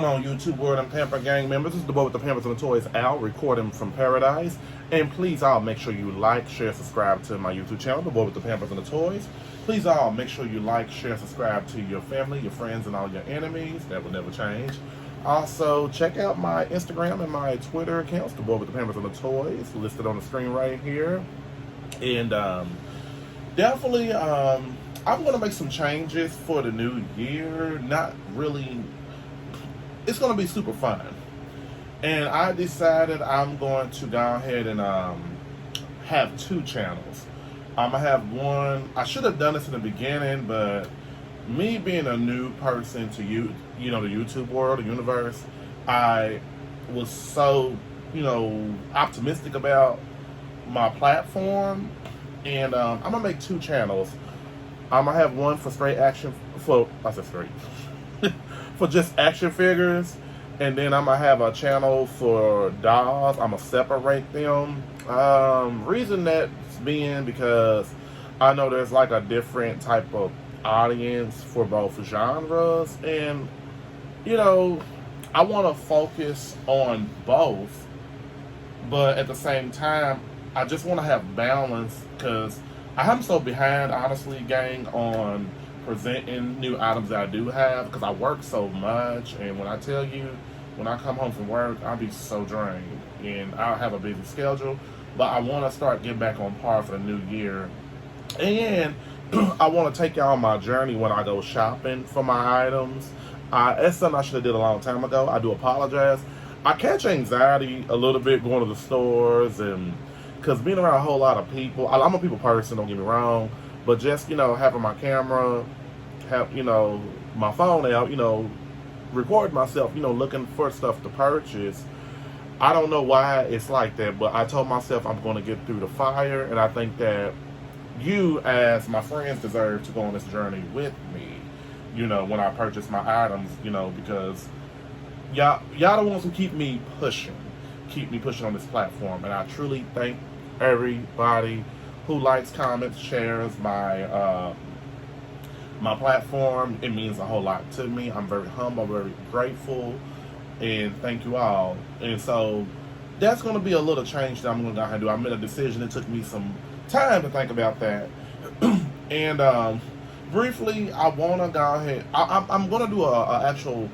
going on, YouTube world and Pamper Gang members? This is the boy with the Pampers and the Toys, Al, recording from paradise. And please all make sure you like, share, subscribe to my YouTube channel, the boy with the Pampers and the Toys. Please all make sure you like, share, subscribe to your family, your friends, and all your enemies. That will never change. Also, check out my Instagram and my Twitter accounts, the boy with the Pampers and the Toys, listed on the screen right here. And definitely, I'm going to make some changes for the new year. Not really. It's going to be super fun. And I decided I'm going to go ahead and have two channels. I'm going to have one. I should have done this in the beginning, but me being a new person to the YouTube world, the universe, I was so, optimistic about my platform. And I'm going to make two channels. I'm going to have one for straight action, for just action figures. And then I'm going to have a channel for dolls. I'm going to separate them. Reason that's being because I know there's like a different type of audience for both genres. And, I want to focus on both. But at the same time, I just want to have balance because I'm so behind, honestly, gang, on presenting new items that I do have because I work so much. And when I tell you, when I come home from work, I'll be so drained and I'll have a busy schedule. But I want to start getting back on par for the new year. And I want to take y'all on my journey when I go shopping for my items. That's something I should have did a long time ago. I do apologize. I catch anxiety a little bit going to the stores and because being around a whole lot of people, I'm a people person, don't get me wrong, but just, having my camera, have, my phone out, recording myself, looking for stuff to purchase. I don't know why it's like that, but I told myself I'm going to get through the fire, and I think that you, as my friends, deserve to go on this journey with me, when I purchase my items, because y'all the ones who keep me pushing on this platform, and I truly thank everybody who likes, comments, shares my my platform. It means a whole lot to me. I'm very humble, very grateful, and thank you all. And so that's going to be a little change that I'm going to go ahead and do. I made a decision. It took me some time to think about that. And briefly, I want to go ahead. I'm going to do a actual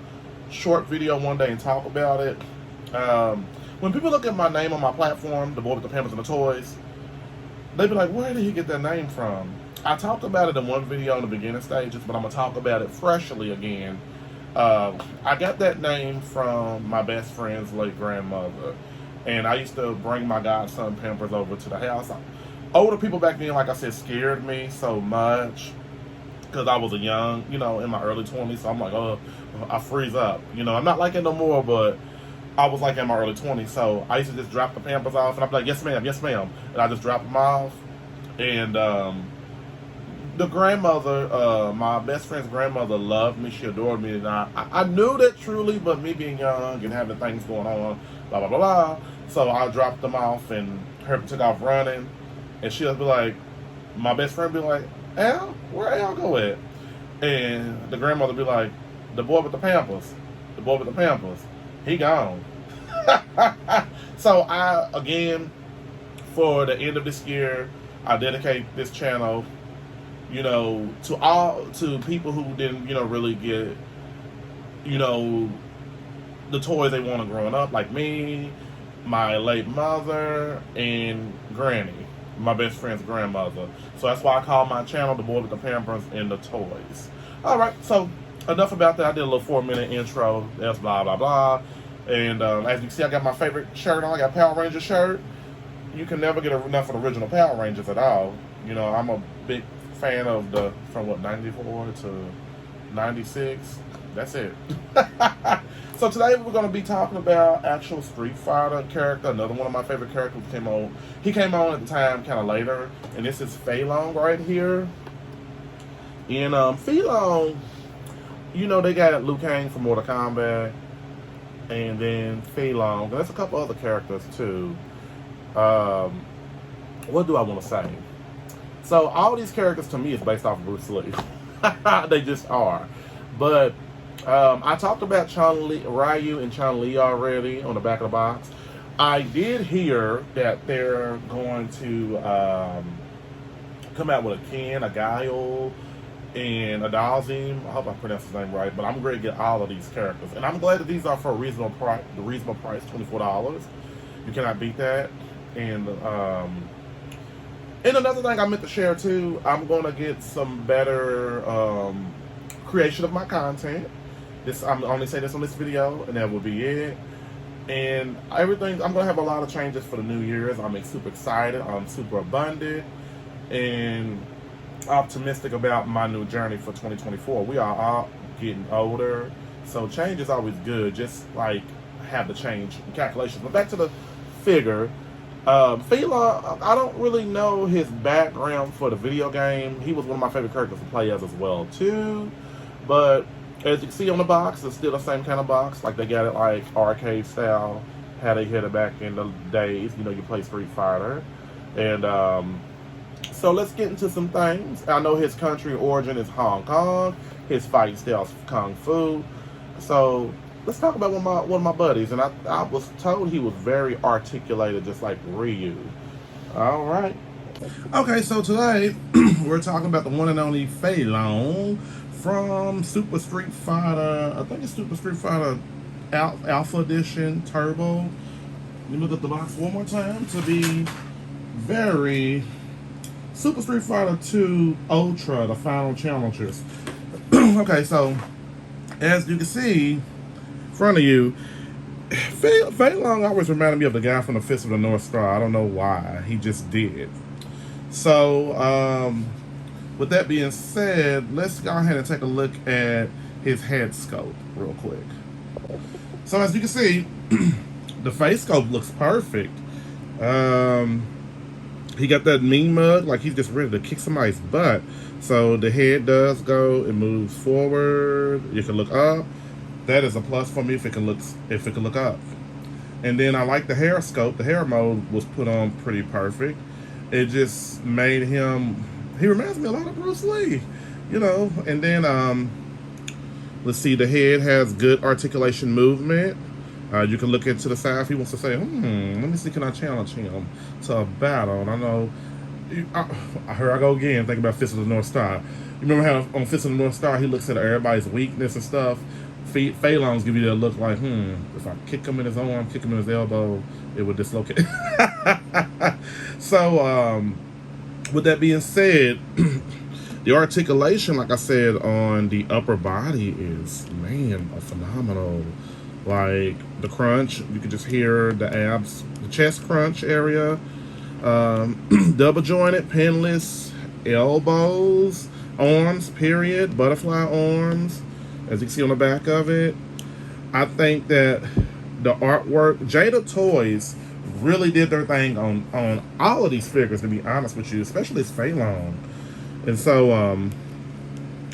short video one day and talk about it. When people look at my name on my platform, the boy with the Pampers and the Toys, they be like, where did he get that name from? I talked about it in one video in the beginning stages, but I'm going to talk about it freshly again. I got that name from my best friend's late grandmother. And I used to bring my godson Pampers over to the house. Older people back then, like I said, scared me so much because I was a young, in my early 20s. So I'm like, I freeze up. I'm not like it no more, but I was like in my early 20s, so I used to just drop the Pampers off, and I'd be like, yes ma'am, and I just drop them off. And the grandmother, my best friend's grandmother, loved me. She adored me, and I knew that truly, but me being young and having things going on, blah, blah, blah, blah. So I dropped them off, and her took off running, and she'll be like, my best friend be like, Al, where Al go at? And the grandmother be like, the boy with the Pampers, he gone. So again, for the end of this year, I dedicate this channel, to people who didn't, really get, the toys they wanted growing up, like me, my late mother, and Granny, my best friend's grandmother. So that's why I call my channel The Boy with the Pampers and the Toys. Alright, so enough about that. I did a little 4-minute intro. That's blah, blah, blah. And as you can see, I got my favorite shirt on. I got a Power Ranger shirt. You can never get enough of the original Power Rangers at all. I'm a big fan of from 94 to 96. That's it. So today we're going to be talking about actual Street Fighter character. Another one of my favorite characters came on. He came on at the time kind of later. And this is Fei Long right here. And Fei Long, they got Liu Kang from Mortal Kombat. And then Fei Long. There's a couple other characters too. What do I want to say? So all these characters to me is based off of Bruce Lee. They just are. But I talked about Ryu and Chun-Li already on the back of the box. I did hear that they're going to come out with a Ken, a Guile, and a Dalzim. I hope I pronounced his name right, but I'm going to get all of these characters, and I'm glad that these are for a reasonable price. The reasonable price, $24. You cannot beat that. And another thing I meant to share too, I'm going to get some better creation of my content. I'm only saying this on this video, and that will be it. And everything, I'm going to have a lot of changes for the New Year's. I'm super excited. I'm super abundant and optimistic about my new journey for 2024. We are all getting older, so change is always good. Just like have the change in calculations. But back to the figure. Fila, I don't really know his background for the video game. He was one of my favorite characters to play as well too. But as you can see on the box, it's still the same kind of box. Like they got it like arcade style, how they had it back in the days. You know, you play Street Fighter. And so let's get into some things. I know his country origin is Hong Kong. His fighting style is Kung Fu. So let's talk about one of my buddies. And I was told he was very articulated, just like Ryu. All right. Okay, so today we're talking about the one and only Fei Long from Super Street Fighter. I think it's Super Street Fighter Alpha Edition Turbo. Let me look at the box one more time to be very Super Street Fighter 2 Ultra, the final challengers. Okay, so as you can see in front of you, Fei Long always reminded me of the guy from the Fist of the North Star. I don't know why. He just did. So, with that being said, let's go ahead and take a look at his head sculpt real quick. So as you can see, the face sculpt looks perfect. He got that mean mug, like he's just ready to kick somebody's butt. So the head does go, it moves forward. You can look up. That is a plus for me if it can look up. And then I like the hair sculpt. The hair mode was put on pretty perfect. It just made him. He reminds me a lot of Bruce Lee, you know. And then let's see. The head has good articulation movement. You can look into the side if he wants to say, let me see, can I challenge him to a battle? And I know, here I go again, thinking about Fist of the North Star. You remember how on Fist of the North Star, he looks at everybody's weakness and stuff? Fei Long's give you that look like, if I kick him in his arm, kick him in his elbow, it would dislocate. So, with that being said, the articulation, like I said, on the upper body is, man, phenomenal. Like the crunch, you can just hear the abs, the chest crunch area, double jointed, pinless elbows, arms, period, butterfly arms, as you can see on the back of it. I think that the artwork, Jadatoys really did their thing on all of these figures, to be honest with you, especially this Fei Long. And so,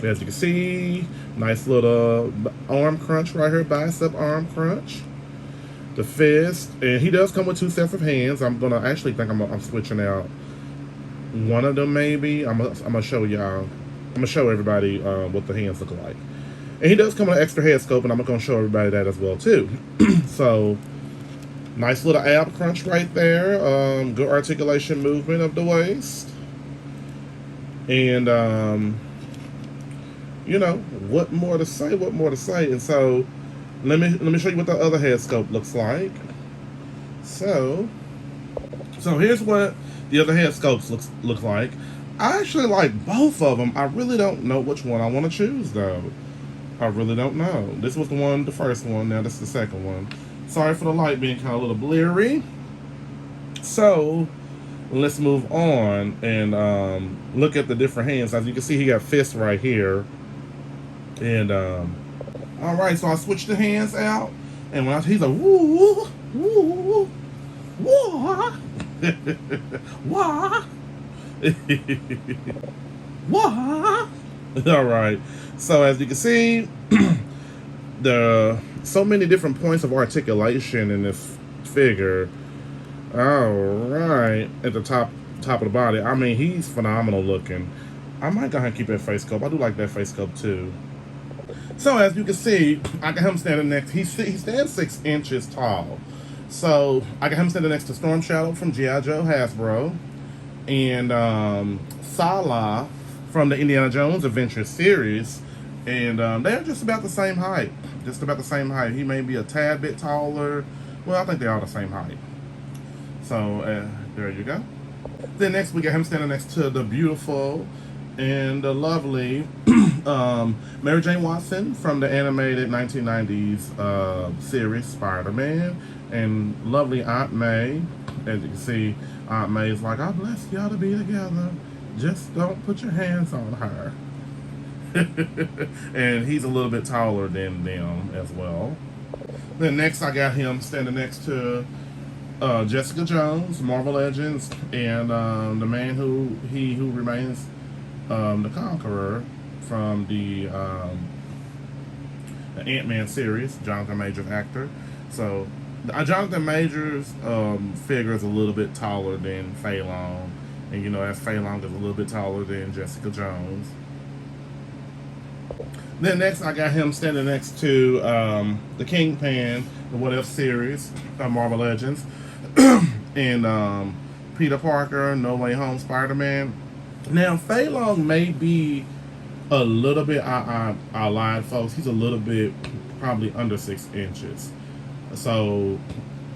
as you can see, nice little arm crunch right here, bicep arm crunch. The fist, and he does come with two sets of hands. I'm gonna actually think I'm switching out one of them maybe. I'm gonna show y'all. I'm gonna show everybody what the hands look like. And he does come with an extra head scope, and I'm gonna show everybody that as well too. So, nice little ab crunch right there. Good articulation movement of the waist, and you know, what more to say? What more to say? And so, let me show you what the other head sculpt looks like. So here's what the other head sculpts look like. I actually like both of them. I really don't know which one I want to choose though. I really don't know. This was the first one. Now this is the second one. Sorry for the light being kind of a little blurry. So let's move on and look at the different hands. As you can see, he got fists right here. And all right, so I switched the hands out, and when he's like woo woo woo wah wah. All right, so as you can see, so many different points of articulation in this figure. All right, at the top of the body. I mean, he's phenomenal looking. I might go ahead and keep that face sculpt. I do like that face sculpt too. So as you can see, I got him standing next. He stands 6 inches tall. So I got him standing next to Storm Shadow from G.I. Joe Hasbro, and Sala from the Indiana Jones Adventure series, and they're just about the same height. Just about the same height. He may be a tad bit taller. Well, I think they're all the same height. So there you go. Then next we got him standing next to the beautiful and the lovely Mary Jane Watson from the animated 1990s series Spider-Man, and lovely Aunt May. As you can see, Aunt May is like, I bless y'all to be together. Just don't put your hands on her. And he's a little bit taller than them as well. Then next I got him standing next to Jessica Jones, Marvel Legends, and the man who remains the Conqueror from the Ant-Man series, Jonathan Majors actor. So Jonathan Majors figure is a little bit taller than Fei Long, and you know, as Fei Long is a little bit taller than Jessica Jones. Then next I got him standing next to the Kingpin, the What If series of Marvel Legends, and Peter Parker, No Way Home Spider-Man. Now Fei Long may be a little bit, I lied folks, he's a little bit probably under 6 inches. So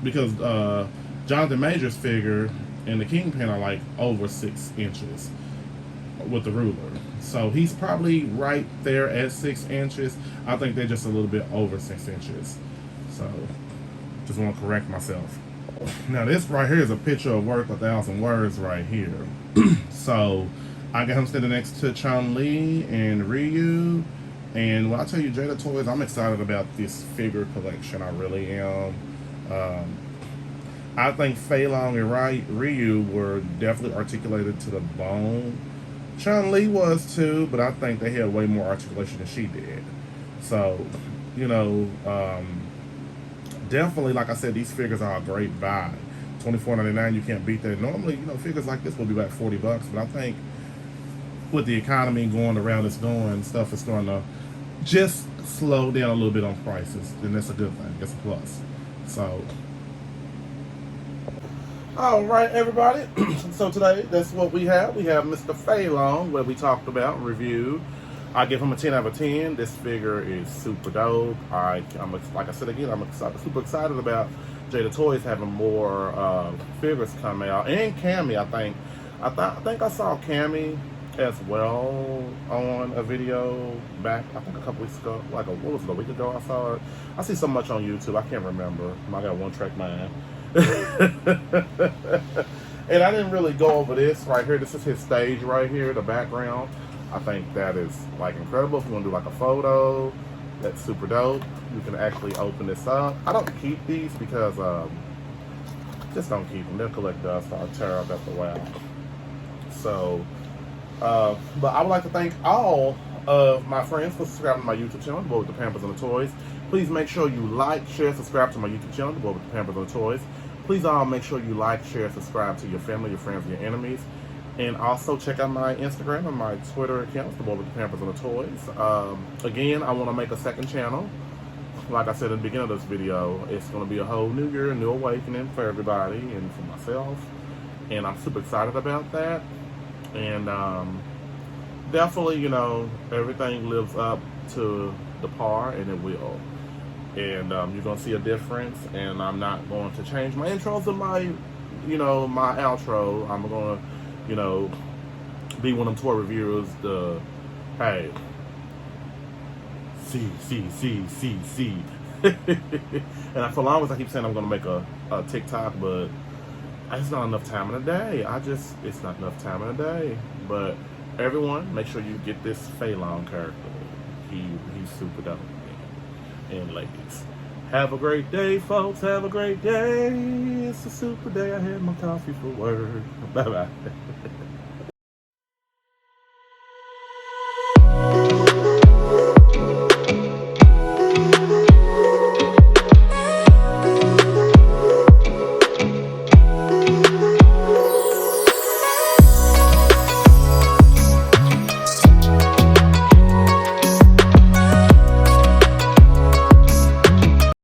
because Jonathan Majors figure and the Kingpin are like over 6 inches with the ruler. So he's probably right there at 6 inches. I think they're just a little bit over 6 inches. So just want to correct myself. Now this right here is a picture of worth 1,000 words right here. So I got him standing next to Chun-Li and Ryu. And when I tell you Jadatoys, I'm excited about this figure collection. I really am. I think Fei Long and Ryu were definitely articulated to the bone. Chun-Li was too, but I think they had way more articulation than she did. So, you know, definitely, like I said, these figures are a great buy. $24.99, you can't beat that. Normally, you know, figures like this will be about $40, but I think with the economy going around it's going, stuff is starting to just slow down a little bit on prices, and that's a good thing. It's a plus. So, all right, everybody. So today, that's what we have. We have Mr. Fei Long, where we talked about, reviewed. I give him a 10 out of 10. This figure is super dope. I'm like I said again, I'm super excited about Jadatoys having more figures come out, and Cammy. I think I saw Cammy as well on a video back, I think a couple weeks ago, like a week ago I saw it. I see so much on YouTube, I can't remember. I got one track mind. And I didn't really go over this right here. This is his stage right here, the background. I think that is like incredible. If you want to do like a photo, that's super dope. You can actually open this up. I don't keep these because just don't keep them. They'll collect dust. I'll tear up after a while. So but I would like to thank all of my friends for subscribing to my YouTube channel, The Boy with the Pampers and the Toys. Please make sure you like, share, subscribe to my YouTube channel, The Boy with the Pampers and the Toys. Please all make sure you like, share, subscribe to your family, your friends, and your enemies. And also check out my Instagram and my Twitter accounts, The Boy with the Pampers and the Toys. Again, I want to make a second channel. Like I said in the beginning of this video, it's going to be a whole new year, a new awakening for everybody and for myself. And I'm super excited about that. And definitely, you know, everything lives up to the par, and it will. And you're going to see a difference, and I'm not going to change my intros and my, you know, my outro. I'm going to, you know, be one of them toy reviewers, hey, see. And for long as I keep saying I'm going to make a TikTok, but it's not enough time in the day. It's not enough time in the day. But everyone, make sure you get this Fei Long character. He's super dope. And ladies, have a great day, folks. Have a great day. It's a super day. I had my coffee for work. Bye-bye.